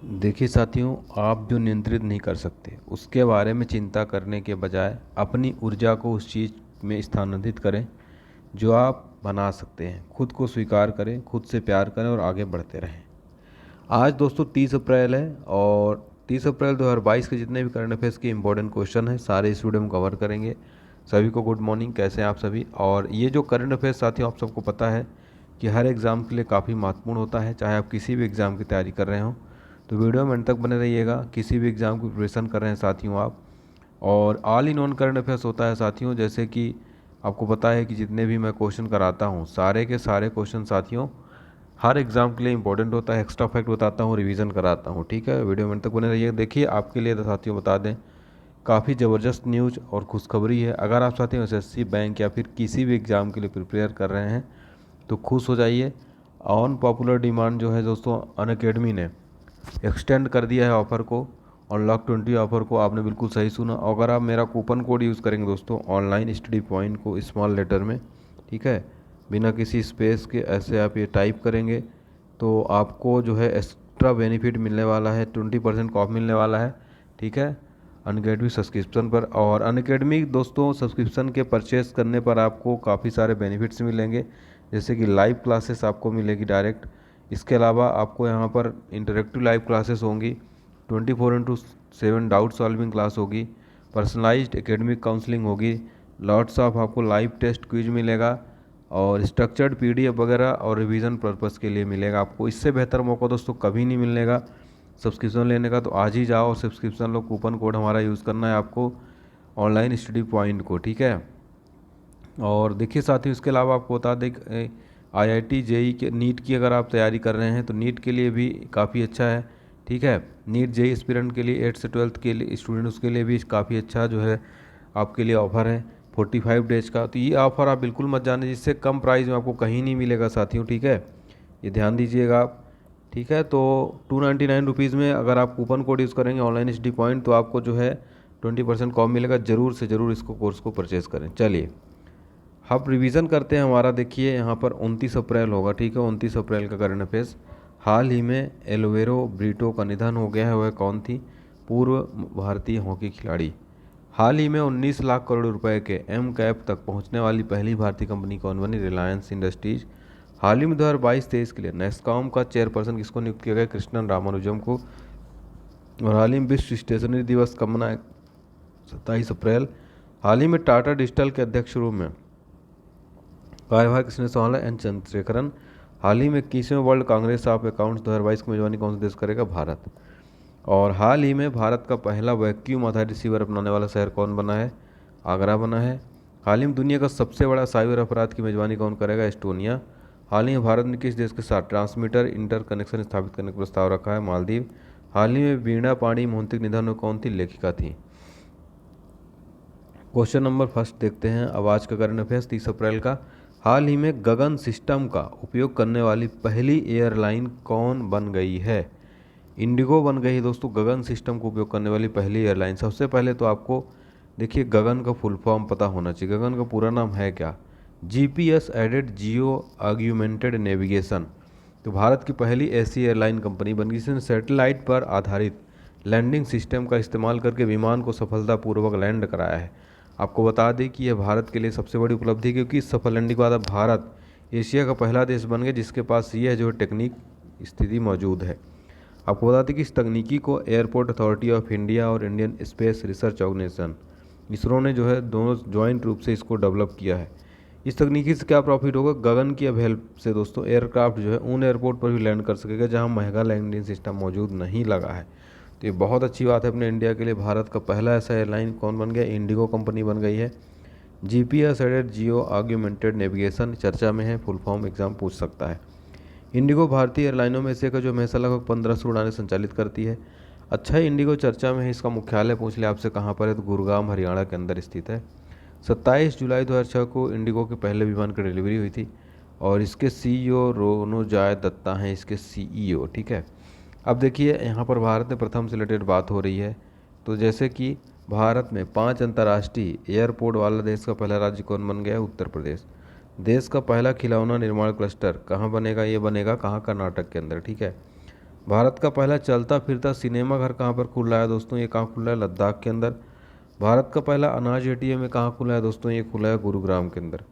देखिए साथियों, आप जो नियंत्रित नहीं कर सकते उसके बारे में चिंता करने के बजाय अपनी ऊर्जा को उस चीज़ में स्थानांतरित करें जो आप बना सकते हैं। खुद को स्वीकार करें, खुद से प्यार करें और आगे बढ़ते रहें। आज दोस्तों 30 अप्रैल है और 30 अप्रैल 2022 के जितने भी करंट अफेयर्स के इंपॉर्टेंट क्वेश्चन हैं सारे इस वीडियो में कवर करेंगे। सभी को गुड मॉर्निंग, कैसे हैं आप सभी। और ये जो करंट अफेयर्स साथियों आप सबको पता है कि हर एग्ज़ाम के लिए काफ़ी महत्वपूर्ण होता है, चाहे आप किसी भी एग्ज़ाम की तैयारी कर रहे हों। तो वीडियो में अंत तक बने रहिएगा। किसी भी एग्ज़ाम की प्रिपरेशन कर रहे हैं साथियों आप, और all in one current affairs होता है साथियों। जैसे कि आपको पता है कि जितने भी मैं क्वेश्चन कराता हूँ सारे के सारे क्वेश्चन साथियों हर एग्ज़ाम के लिए इंपॉर्टेंट होता है। एक्स्ट्रा फैक्ट बताता हूँ, रिवीजन कराता हूँ, ठीक है। वीडियो में अंत तक बने रहिए। देखिए आपके लिए तो साथियों बता दें, काफ़ी ज़बरदस्त न्यूज़ और खुशखबरी है। अगर आप साथियों एसएससी, बैंक या फिर किसी भी एग्ज़ाम के लिए प्रिपेयर कर रहे हैं तो खुश हो जाइए। ऑन पॉपुलर डिमांड जो है दोस्तों, अनअकैडमी ने एक्सटेंड कर दिया है ऑफ़र को। अनलॉक 20 ऑफ़र को आपने बिल्कुल सही सुना। अगर आप मेरा कूपन कोड यूज़ करेंगे दोस्तों, ऑनलाइन स्टडी पॉइंट को स्मॉल लेटर में, ठीक है, बिना किसी स्पेस के ऐसे आप ये टाइप करेंगे तो आपको जो है एक्स्ट्रा बेनिफिट मिलने वाला है, 20% ऑफ मिलने वाला है, ठीक है, अनअकैडमी सब्सक्रिप्शन पर। और अनअकैडमी दोस्तों सब्सक्रिप्शन के परचेस करने पर आपको काफ़ी सारे बेनिफिट्स मिलेंगे, जैसे कि लाइव क्लासेस आपको मिलेगी डायरेक्ट। इसके अलावा आपको यहाँ पर इंटरेक्टिव लाइव क्लासेस होंगी, 24/7 डाउट सॉल्विंग क्लास होगी, पर्सनलाइज्ड एकेडमिक काउंसलिंग होगी, लॉट्स ऑफ आपको लाइव टेस्ट क्विज मिलेगा और स्ट्रक्चर्ड पीडीएफ वगैरह और रिवीजन पर्पस के लिए मिलेगा आपको। इससे बेहतर मौका दोस्तों कभी नहीं मिलेगा सब्सक्रिप्शन लेने का। तो आज ही जाओ और सब्सक्रिप्शन लो, कूपन कोड हमारा यूज़ करना है आपको, ऑनलाइन स्टडी पॉइंट को, ठीक है। और देखिए साथियों, इसके अलावा आपको बता दें आईआईटी जेई के नीट की अगर आप तैयारी कर रहे हैं तो नीट के लिए भी काफ़ी अच्छा है, ठीक है। नीट जेई एस्पिरेंट के लिए 8 से 12th के लिए स्टूडेंट, उसके लिए भी काफ़ी अच्छा जो है आपके लिए ऑफ़र है 45 डेज का। तो ये ऑफ़र आप बिल्कुल मत जाने, जिससे कम प्राइस में आपको कहीं नहीं मिलेगा साथियों, ठीक है। ये ध्यान दीजिएगा आप, ठीक है। तो 299 रुपीज़ में अगर आप कूपन कोड यूज़ करेंगे ऑनलाइन स्टडी पॉइंट तो आपको जो है 20% कॉम मिलेगा। ज़रूर से ज़रूर इसको कोर्स को परचेज़ करें। चलिए अब रिवीजन करते हैं हमारा। देखिए यहाँ पर 29 अप्रैल होगा, ठीक है, 29 अप्रैल का करंट अफेयर्स। हाल ही में एल्वेरो ब्रिटो का निधन हो गया है। वह कौन थी? पूर्व भारतीय हॉकी खिलाड़ी। हाल ही में 19 लाख करोड़ रुपए के एम कैप तक पहुंचने वाली पहली भारतीय कंपनी कौन बनी? रिलायंस इंडस्ट्रीज। हाल ही में 2022-23 के लिए नेस्कॉम का चेयरपर्सन किसको नियुक्त किया गया? कृष्णन रामानुजम को। और हाल ही में विश्व स्टेशनरी दिवस कब मनाया? 27 अप्रैल। हाल ही में टाटा डिजिटल के अध्यक्ष रूप में कार्यभार किसने संभाला? एन चंद्रशेखरन। हाल ही में 21वें वर्ल्ड कांग्रेस ऑफ अकाउंट्स 2022 की मेजबानी कौन सा देश करेगा? भारत। और हाल ही में भारत का पहला वैक्यूम आधारित रिसीवर अपनाने वाला शहर कौन बना है? आगरा बना है। हाल ही में दुनिया का सबसे बड़ा साइबर अपराध की मेजबानी कौन करेगा? एस्टोनिया। हाल ही में भारत ने किस देश के साथ ट्रांसमीटर इंटर कनेक्शन स्थापित करने का प्रस्ताव रखा है? मालदीव। हाल ही में वीणा पाणी मोहंती निधन में कौन थी? लेखिका थी। क्वेश्चन नंबर फर्स्ट देखते हैं अब आज का करंट अफेयर्स 30 अप्रैल का। हाल ही में गगन सिस्टम का उपयोग करने वाली पहली एयरलाइन कौन बन गई है? इंडिगो बन गई है दोस्तों, गगन सिस्टम को उपयोग करने वाली पहली एयरलाइन। सबसे पहले तो आपको देखिए गगन का फुल फॉर्म पता होना चाहिए। गगन का पूरा नाम है क्या? जीपीएस एडेड जियो ऑग्यूमेंटेड नेविगेशन। तो भारत की पहली ऐसी एयरलाइन कंपनी बन गई जिसने सैटेलाइट पर आधारित लैंडिंग सिस्टम का इस्तेमाल करके विमान को सफलतापूर्वक लैंड कराया है। आपको बता दें कि यह भारत के लिए सबसे बड़ी उपलब्धि है, क्योंकि इस सफल लैंडिंग के बाद अब भारत एशिया का पहला देश बन गया जिसके पास यह जो टेक्निक स्थिति मौजूद है। आपको बता दें कि इस तकनीकी को एयरपोर्ट अथॉरिटी ऑफ इंडिया और Indian space research organisation ISRO ने जो है दोनों ज्वाइंट रूप से इसको डेवलप किया है। इस तकनीकी से क्या प्रॉफिट होगा? गगन की अब हेल्प से दोस्तों एयरक्राफ्ट जो है उन एयरपोर्ट पर भी लैंड कर सकेगा जहां महंगा लैंडिंग सिस्टम मौजूद नहीं लगा है। तो ये बहुत अच्छी बात है अपने इंडिया के लिए। भारत का पहला ऐसा एयरलाइन कौन बन गया? इंडिगो कंपनी बन गई है। जीपीएस एडेड जियो ऑग्यूमेंटेड नेविगेशन चर्चा में है, फुल फॉर्म एग्जाम पूछ सकता है। इंडिगो भारतीय एयरलाइनों में से एक है जो हमेशा लगभग 1500 उड़ानें संचालित करती है। अच्छा है, इंडिगो चर्चा में है। इसका मुख्यालय पूछ लिया आपसे कहाँ पर है, तो गुरुग्राम हरियाणा के अंदर स्थित है। 27 जुलाई 2006 को इंडिगो के पहले विमान की डिलीवरी हुई थी और इसके सीईओ रोनोजॉय दत्ता हैं इसके सीईओ, ठीक है। अब देखिए यहाँ पर भारत में प्रथम से रिलेटेड बात हो रही है। तो जैसे कि भारत में 5 अंतर्राष्ट्रीय एयरपोर्ट वाला देश का पहला राज्य कौन बन गया है? उत्तर प्रदेश। देश का पहला खिलौना निर्माण क्लस्टर कहाँ बनेगा? ये बनेगा कहाँ? कर्नाटक के अंदर, ठीक है। भारत का पहला चलता फिरता सिनेमा घर कहाँ पर खुल रहा है दोस्तों? ये कहाँ खुल रहा है? लद्दाख के अंदर। भारत का पहला अनाज एटीएम कहाँ खुला है दोस्तों? ये खुला है गुरुग्राम के अंदर।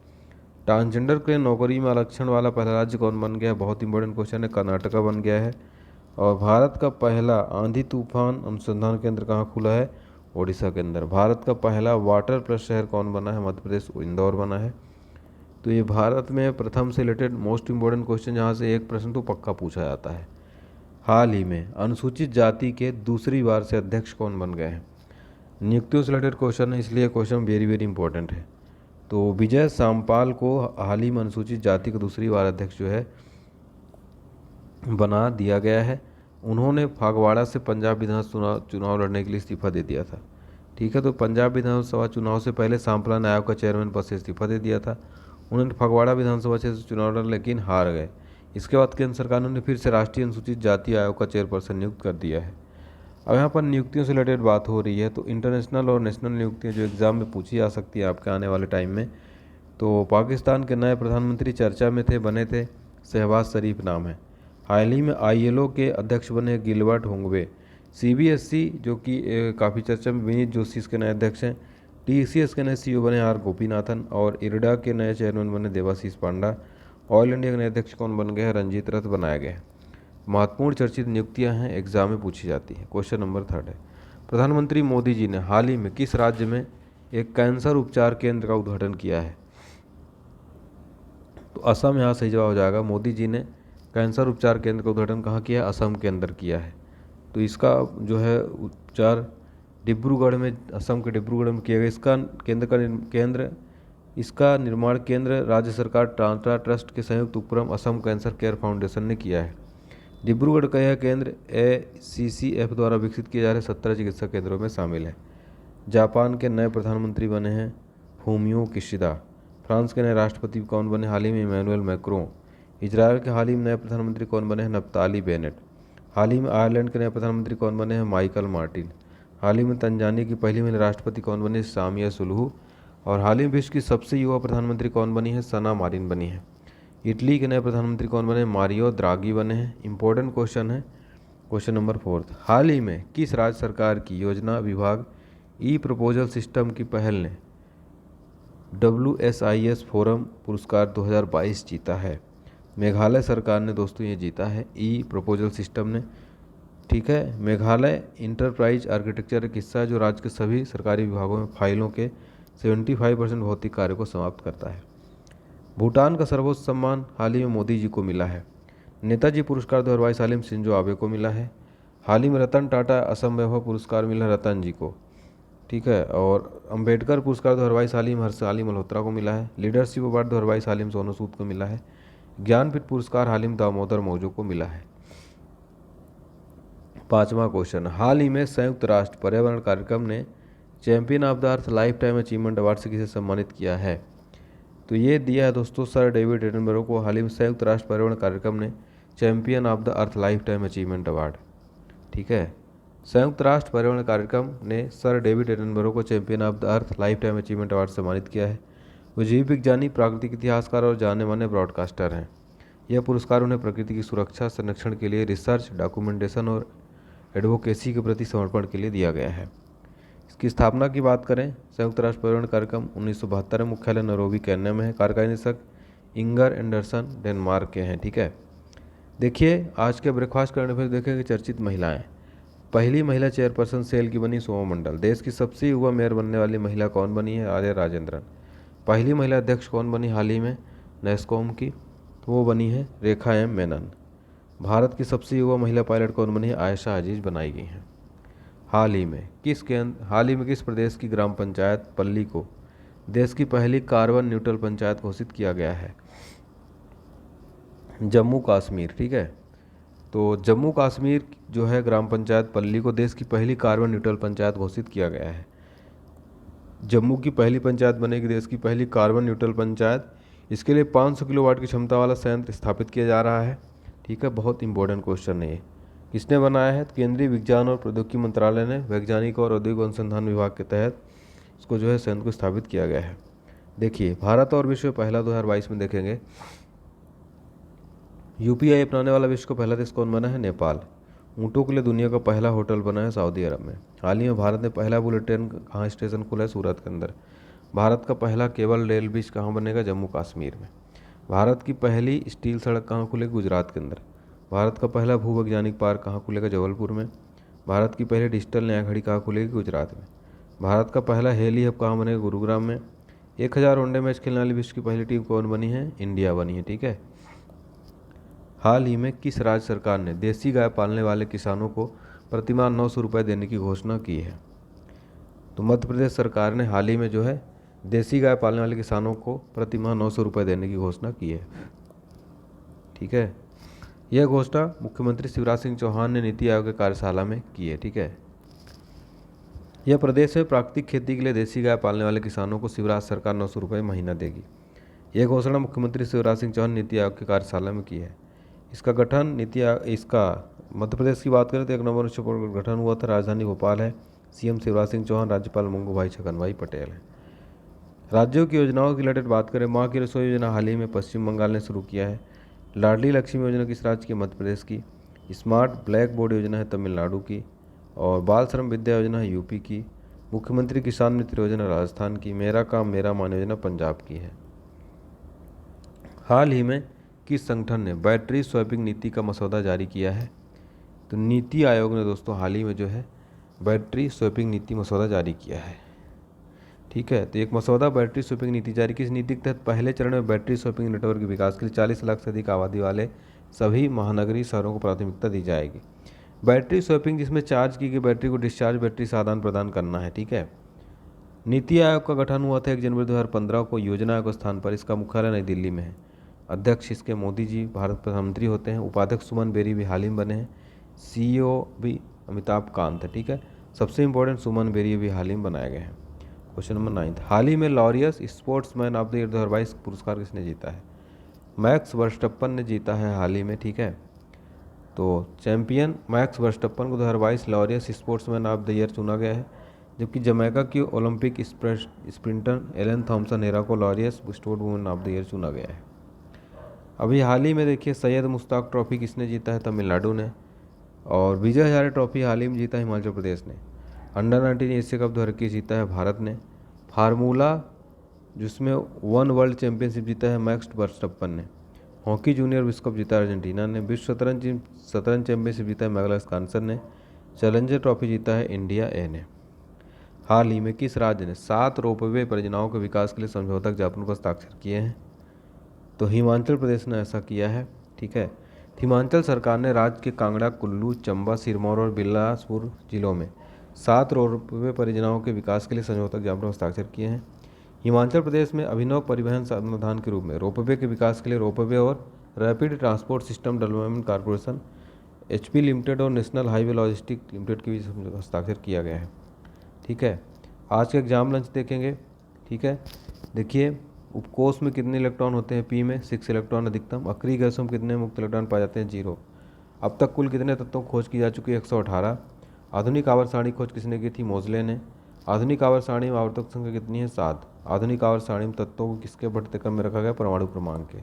ट्रांसजेंडर के लिए नौकरी में आरक्षण वाला पहला राज्य कौन बन गया है? बहुत इंपॉर्टेंट क्वेश्चन है, कर्नाटका बन गया है। और भारत का पहला आंधी तूफान अनुसंधान केंद्र कहाँ खुला है? ओडिशा के अंदर। भारत का पहला वाटर प्लस शहर कौन बना है? मध्य प्रदेश इंदौर बना है। तो ये भारत में प्रथम से रिलेटेड मोस्ट इंपॉर्टेंट क्वेश्चन, जहाँ से एक प्रश्न तो पक्का पूछा जाता है। हाल ही में अनुसूचित जाति के दूसरी बार से अध्यक्ष कौन बन गए हैं? नियुक्तियों से रिलेटेड क्वेश्चन है, इसलिए क्वेश्चन वेरी वेरी इंपॉर्टेंट है। तो विजय सांपाल को हाल ही में अनुसूचित जाति का दूसरी बार अध्यक्ष जो है बना दिया गया है। उन्होंने फगवाड़ा से पंजाब विधानसभा चुनाव लड़ने के लिए इस्तीफा दे दिया था। ठीक है, तो पंजाब विधानसभा चुनाव से पहले सांपला ने आयोग का चेयरमैन पद से इस्तीफा दे दिया था। उन्होंने फगवाड़ा विधानसभा क्षेत्र से चुनाव लड़ा लेकिन हार गए। इसके बाद केंद्र सरकार ने उन्हें फिर से राष्ट्रीय अनुसूचित जाति आयोग का चेयरपर्सन नियुक्त कर दिया है। अब यहाँ पर नियुक्तियों से रिलेटेड बात हो रही है, तो इंटरनेशनल और नेशनल नियुक्तियाँ जो एग्ज़ाम में पूछी जा सकती है आपके आने वाले टाइम में। तो पाकिस्तान के नए प्रधानमंत्री चर्चा में बने थे, शहबाज शरीफ नाम है। हाल ही में आईएलओ के अध्यक्ष बने गिलबर्ट होंगवे। सीबीएसई जो कि काफ़ी चर्चा में, विनीत जोशी इसके नए अध्यक्ष हैं। टीसीएस के नए सीईओ बने आर गोपीनाथन। और इरडा के नए चेयरमैन बने देवाशीष पांडा। ऑयल इंडिया के नए अध्यक्ष कौन बन गए हैं? रंजीत रथ बनाया गया है। महत्वपूर्ण चर्चित नियुक्तियां हैं, एग्जाम में पूछी जाती है। क्वेश्चन नंबर 3 है, प्रधानमंत्री मोदी जी ने हाल ही में किस राज्य में एक कैंसर उपचार केंद्र का उद्घाटन किया है? तो असम यहाँ सही जवाब हो जाएगा। मोदी जी ने कैंसर उपचार केंद्र का उद्घाटन कहाँ किया है? असम के अंदर किया है। तो इसका जो है उपचार डिब्रूगढ़ में, असम के डिब्रूगढ़ में किया गया। इसका निर्माण केंद्र राज्य सरकार टाटा ट्रस्ट के संयुक्त उपक्रम असम कैंसर केयर फाउंडेशन ने किया है। डिब्रूगढ़ का यह केंद्र ACCF द्वारा विकसित किए जा रहे 17 चिकित्सा केंद्रों में शामिल है। जापान के नए प्रधानमंत्री बने हैं फूमियो किशिदा। फ्रांस के नए राष्ट्रपति कौन बने हाल ही में? Emmanuel Macron. इजरायल के हाल ही में नए प्रधानमंत्री कौन बने हैं? नप्ताली बेनेट। हाल ही में आयरलैंड के नए प्रधानमंत्री कौन बने हैं? Michael Martin. हाल ही में तंजानिया की पहली महिला राष्ट्रपति कौन बनी? Samia Suluhu. और हाल ही में विश्व की सबसे युवा प्रधानमंत्री कौन बनी है? सना मारिन बनी है। इटली के नए प्रधानमंत्री कौन बने? मारियो द्रागी बने हैं। इंपॉर्टेंट क्वेश्चन है। क्वेश्चन नंबर 4, हाल ही में किस राज्य सरकार की योजना विभाग ई प्रपोजल सिस्टम की पहल ने WSIS फोरम पुरस्कार 2022 जीता है? मेघालय सरकार ने दोस्तों ये जीता है, ई प्रपोजल सिस्टम ने। ठीक है, मेघालय इंटरप्राइज आर्किटेक्चर एक हिस्सा है जो राज्य के सभी सरकारी विभागों में फाइलों के 75% भौतिक कार्य को समाप्त करता है। भूटान का सर्वोच्च सम्मान हाल ही में मोदी जी को मिला है। नेताजी पुरस्कार 2022 हाल ही में शिंजो आबे को मिला है। हाल ही में रतन टाटा असम वैभव पुरस्कार मिला रतन जी को। ठीक है, और अंबेडकर पुरस्कार 2022 हाल ही में हर्षाली मल्होत्रा को मिला है। लीडरशिप अवार्ड 2022 हाल ही में सोनू सूद को मिला है। ज्ञानपीठ पुरस्कार हाल ही में दामोदर मौजो को मिला है। 5वां क्वेश्चन, हाल ही में संयुक्त राष्ट्र पर्यावरण कार्यक्रम ने champion of the earth life time achievement award से किसे सम्मानित किया है? तो ये दिया है दोस्तों सर डेविड एटनबरो को। हाल ही में संयुक्त राष्ट्र पर्यावरण कार्यक्रम ने champion of the earth life time achievement award. ठीक है, संयुक्त राष्ट्र पर्यावरण कार्यक्रम ने सर डेविड एटनबरो को champion of the earth life time achievement award सम्मानित किया है। वो जीव विज्ञानी, प्राकृतिक इतिहासकार और जाने माने ब्रॉडकास्टर हैं। यह पुरस्कार उन्हें प्रकृति की सुरक्षा, संरक्षण के लिए रिसर्च, डॉक्यूमेंटेशन और एडवोकेसी के प्रति समर्पण के लिए दिया गया है। इसकी स्थापना की बात करें, संयुक्त राष्ट्र पर्यावरण कार्यक्रम 1972 में, मुख्यालय नैरोबी केन्या में है। कार्यकारी निदेशक इंगर एंडरसन डेनमार्क के हैं। ठीक है, देखिए आज के ब्रेकफास्ट करने पर देखेंगे चर्चित महिलाएं। पहली महिला चेयरपर्सन सेल की बनी सोमा मंडल। देश की सबसे युवा मेयर बनने वाली महिला कौन बनी है? आर्या राजेंद्रन। पहली महिला अध्यक्ष कौन बनी हाल ही में नेस्कॉम की? तो वो बनी है रेखा एम मेनन। भारत की सबसे युवा महिला पायलट कौन बनी है? आयशा अजीज बनाई गई हैं। हाल ही में किस प्रदेश की ग्राम पंचायत पल्ली को देश की पहली कार्बन न्यूट्रल पंचायत घोषित किया गया है? जम्मू कश्मीर। ठीक है, तो जम्मू कश्मीर जो है ग्राम पंचायत पल्ली को देश की पहली कार्बन न्यूट्रल पंचायत घोषित किया गया है। जम्मू की पहली पंचायत बनेगी देश की पहली कार्बन न्यूट्रल पंचायत। इसके लिए 500 किलोवाट की क्षमता वाला संयंत्र स्थापित किया जा रहा है। ठीक है, बहुत इंपॉर्टेंट क्वेश्चन है ये। किसने बनाया है? केंद्रीय विज्ञान और प्रौद्योगिकी मंत्रालय ने वैज्ञानिक और औद्योगिक अनुसंधान विभाग के तहत इसको जो है संयंत्र को स्थापित किया गया है। देखिए, भारत और विश्व पहला 2022 में देखेंगे UPI अपनाने वाला विश्व का पहला देश कौन बना है? नेपाल। ऊँटों के लिए दुनिया का पहला होटल बना है सऊदी अरब में। हाल ही में भारत ने पहला बुलेट ट्रेन कहाँ स्टेशन खोला है? सूरत के अंदर। भारत का पहला केबल रेल ब्रिज कहाँ बनेगा? जम्मू कश्मीर में। भारत की पहली स्टील सड़क कहाँ खुलेगी? गुजरात के अंदर। भारत का पहला भूवैज्ञानिक पार्क कहाँ खुलेगा? जबलपुर में। भारत की पहली डिजिटल न्याय घड़ी कहाँ खुलेगी? गुजरात में। भारत का पहला हेली हब कहाँ बनेगा? गुरुग्राम में। 1000 वनडे मैच खेलने वाली विश्व की पहली टीम कौन बनी है? इंडिया बनी है। ठीक है। हाल ही में किस राज्य सरकार ने देसी गाय पालने वाले किसानों को प्रतिमाह 900 रुपये देने की घोषणा की है? तो मध्य प्रदेश सरकार ने हाल ही में जो है देसी गाय पालने वाले किसानों को प्रतिमाह 900 रुपये देने की घोषणा की है। ठीक है। यह घोषणा मुख्यमंत्री शिवराज सिंह चौहान ने नीति आयोग की कार्यशाला में की है। ठीक है। यह प्रदेश में प्राकृतिक खेती के लिए देसी गाय पालने वाले किसानों को शिवराज सरकार 900 रुपये महीना देगी। यह घोषणा मुख्यमंत्री शिवराज सिंह चौहान नीति आयोग की कार्यशाला में की है। इसका गठन इसका मध्य प्रदेश की बात करें तो 1 नवंबर को गठन हुआ था। राजधानी भोपाल है। सीएम शिवराज सिंह चौहान, राज्यपाल मंगू भाई छगन भाई पटेल है। राज्यों की योजनाओं की रिलेटेड बात करें, माँ की रसोई योजना हाल ही में पश्चिम बंगाल ने शुरू किया है। लाडली लक्ष्मी योजना किस राज्य की? मध्य प्रदेश की। स्मार्ट ब्लैक बोर्ड योजना है तमिलनाडु की। और बाल श्रम विद्या योजना है यूपी की। मुख्यमंत्री किसान मित्र योजना राजस्थान की। मेरा काम मेरा मान योजना पंजाब की है। हाल ही में किस संगठन ने बैटरी स्वैपिंग नीति का मसौदा जारी किया है? तो नीति आयोग ने दोस्तों हाल ही में जो है बैटरी स्वैपिंग नीति मसौदा जारी किया है। ठीक है। तो एक मसौदा बैटरी स्वैपिंग नीति जारी की। इस नीति के तहत पहले चरण में बैटरी स्वैपिंग नेटवर्क के विकास के लिए 40 लाख से अधिक आबादी वाले सभी महानगरीय शहरों को प्राथमिकता दी जाएगी। बैटरी स्वैपिंग जिसमें चार्ज की गई बैटरी को डिस्चार्ज बैटरी से आदान प्रदान करना है। ठीक है। नीति आयोग का गठन हुआ था 1 जनवरी 2015 को योजना आयोग स्थान पर। इसका मुख्यालय नई दिल्ली में है। अध्यक्ष इसके मोदी जी भारत प्रधानमंत्री होते हैं। उपाध्यक्ष सुमन बेरी भी हाल ही में बने हैं। सीईओ भी अमिताभ कांत है। ठीक है। सबसे इंपॉर्टेंट सुमन बेरी भी हाल ही में बनाए गए हैं। क्वेश्चन नंबर 9, हाल ही में Laureus sportsman of the year 2022 पुरस्कार किसने जीता है? मैक्स वर्स्टप्पन ने जीता है हाल ही में। ठीक है। तो चैंपियन मैक्स वर्स्टप्पन को 2022 Laureus sportsman of the year चुना गया है, जबकि जमैका की Olympic sprinter Elaine Thompson Herah को Laureus sport women of the year चुना गया है। अभी हाल ही में देखिए सैयद मुश्ताक ट्रॉफी किसने जीता है? तमिलनाडु ने। और विजय हजारे ट्रॉफी हाल ही में जीता है हिमाचल प्रदेश ने। अंडर 19 एशिया कप 2021 जीता है भारत ने। फार्मूला जिसमें 1 वर्ल्ड चैंपियनशिप जीता है मैक्स वर्स्टप्पन ने। हॉकी जूनियर विश्व कप जीता है अर्जेंटीना ने। विश्व शतरंज चैंपियनशिप जीता है मैग्नस कार्लसन ने। चैलेंजर ट्रॉफी जीता है इंडिया ए ने। हाल ही में किस राज्य ने 7 रोपवे परियोजनाओं के विकास के लिए समझौता ज्ञापन पर हस्ताक्षर किए हैं? तो हिमाचल प्रदेश ने ऐसा किया है। ठीक है। हिमाचल सरकार ने राज्य के कांगड़ा, कुल्लू, चंबा, सिरमौर और बिलासपुर जिलों में 7 रोपवे परियोजनाओं के विकास के लिए समझौता ज्ञापन पर हस्ताक्षर किए हैं। हिमाचल प्रदेश में अभिनव परिवहन समाधान के रूप में रोपवे के विकास के लिए रोपवे और rapid transport system development corporation HP limited और नेशनल हाईवे लॉजिस्टिक लिमिटेड के बीच हस्ताक्षर किया गया है। ठीक है। आज के एग्जाम लंच देखेंगे। ठीक है। देखिए उपकोष में कितने इलेक्ट्रॉन होते हैं? पी में 6 इलेक्ट्रॉन अधिकतम। अक्रिय गैसों में कितने मुक्त इलेक्ट्रॉन पाए जाते हैं? 0। अब तक कुल कितने तत्वों की खोज की जा चुकी है? 118। आधुनिक आवर्त सारणी खोज किसने की थी? मोजले ने। आधुनिक आवर्त सारणी में आवर्तक संख्या कितनी है? 7। आधुनिक आवर्त सारणी में तत्वों को किसके बढ़ते क्रम में रखा गया? परमाणु क्रमांक के।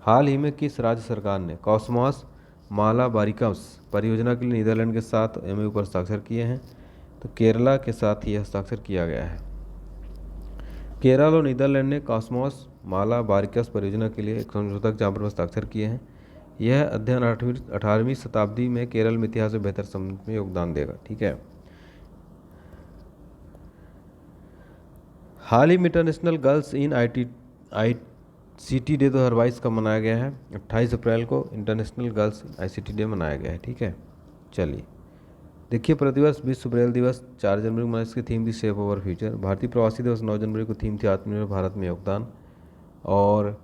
हाल ही में किस राज्य सरकार ने कॉस्मॉस मालाबारिकस परियोजना के लिए नीदरलैंड के साथ एमओयू पर हस्ताक्षर किए हैं? तो केरला के साथ ही हस्ताक्षर किया गया है। केरल और नीदरलैंड ने कॉस्मॉस मालाबारिकस परियोजना के लिए एक समझौता ज्ञापन पर हस्ताक्षर किए हैं। यह अध्ययन 18वीं शताब्दी में केरल में इतिहास में बेहतर समझ में योगदान देगा। ठीक है। हाल ही में international girls in ICT day 2022 का मनाया गया है। 28 अप्रैल को इंटरनेशनल गर्ल्स आईसीटी डे मनाया गया है। ठीक है। चलिए देखिए प्रतिवर्ष विश्व ब्रेल दिवस 4 जनवरी को मनाया। इसकी थीम थी सेव ओवर फ्यूचर। भारतीय प्रवासी दिवस 9 जनवरी को थीम थी आत्मनिर्भर भारत में योगदान। और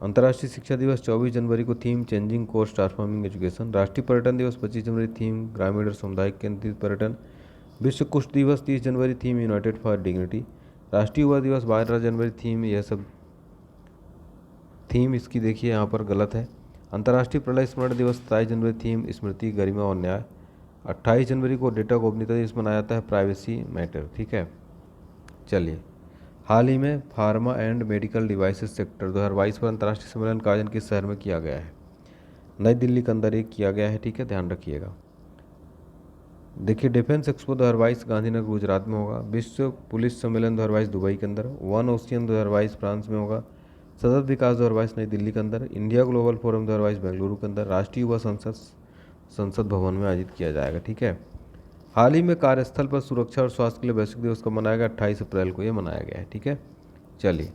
अंतर्राष्ट्रीय शिक्षा दिवस 24 जनवरी को theme changing course transforming education. राष्ट्रीय पर्यटन दिवस 25 जनवरी थीम ग्रामीण और सामुदायिक केंद्रित पर्यटन। विश्व कुष्ठ दिवस 30 जनवरी थीम यूनाइटेड फॉर डिग्निटी। राष्ट्रीय युवा दिवस 12 जनवरी थीम, यह सब थीम इसकी देखिए यहाँ पर गलत है। अंतर्राष्ट्रीय प्रलय स्मरण दिवस 27 जनवरी थीम स्मृति गरिमा और न्याय। 28 जनवरी को डेटा गोपनीयता दिवस मनाया जाता है, प्राइवेसी मैटर। ठीक है। चलिए हाल ही में pharma and medical devices sector 2022 पर अंतर्राष्ट्रीय सम्मेलन का आयोजन किस शहर में किया गया है? नई दिल्ली के अंदर एक किया गया है, ठीक है, ध्यान रखिएगा। देखिए डिफेंस एक्सपो 2022 गांधीनगर गुजरात में होगा। विश्व पुलिस सम्मेलन 2022 दुबई के अंदर। वन ओशियन 2022 फ्रांस में होगा। सतत विकास 2022 नई दिल्ली के अंदर। इंडिया ग्लोबल फोरम 2022 बेंगलुरु के अंदर। राष्ट्रीय युवा संसद भवन में आयोजित किया जाएगा, ठीक है। हाल ही में कार्यस्थल पर सुरक्षा और स्वास्थ्य के लिए वैश्विक दिवस कब मनाया गया? 28 अप्रैल को ये मनाया गया है, ठीक है। चलिए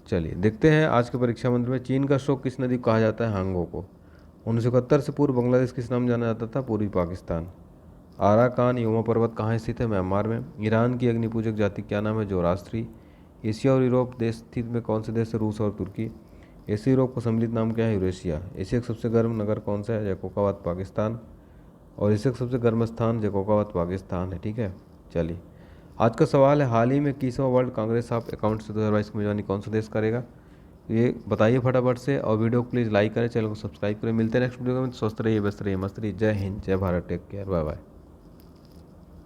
चलिए देखते हैं आज के परीक्षा मंत्र में। चीन का शोक किस नदी को कहा जाता है? हांगो को। 1971 से पूर्व बांग्लादेश किस नाम जाना जाता था? पूर्वी पाकिस्तान। आराकान योमा पर्वत कहाँ स्थित है? म्यांमार में। ईरान की अग्निपूजक जाति क्या नाम है? जोरास्ट्री। एशिया और यूरोप देश स्थित में कौन से देश है? रूस और तुर्की। एशिया यूरोप का सम्मिलित नाम क्या है? यूरेशिया। एशिया का सबसे गर्म नगर कौन सा है? जैकोबाबाद पाकिस्तान। और एशिया का सबसे गर्म स्थान जैकोबाबाद पाकिस्तान है, ठीक है। चलिए आज का सवाल है, हाल ही में 21वां वर्ल्ड कांग्रेस ऑफ अकाउंट्स 2022 की मेजबानी कौन सा देश करेगा? ये बताइए फटाफट से, और वीडियो को प्लीज़ लाइक करें, चैनल को सब्सक्राइब करें। मिलते हैं नेक्स्ट वीडियो में। स्वस्थ रहिए, व्यस्त रहिए, मस्त रहिए। जय हिंद, जय Bharat, take care, bye bye.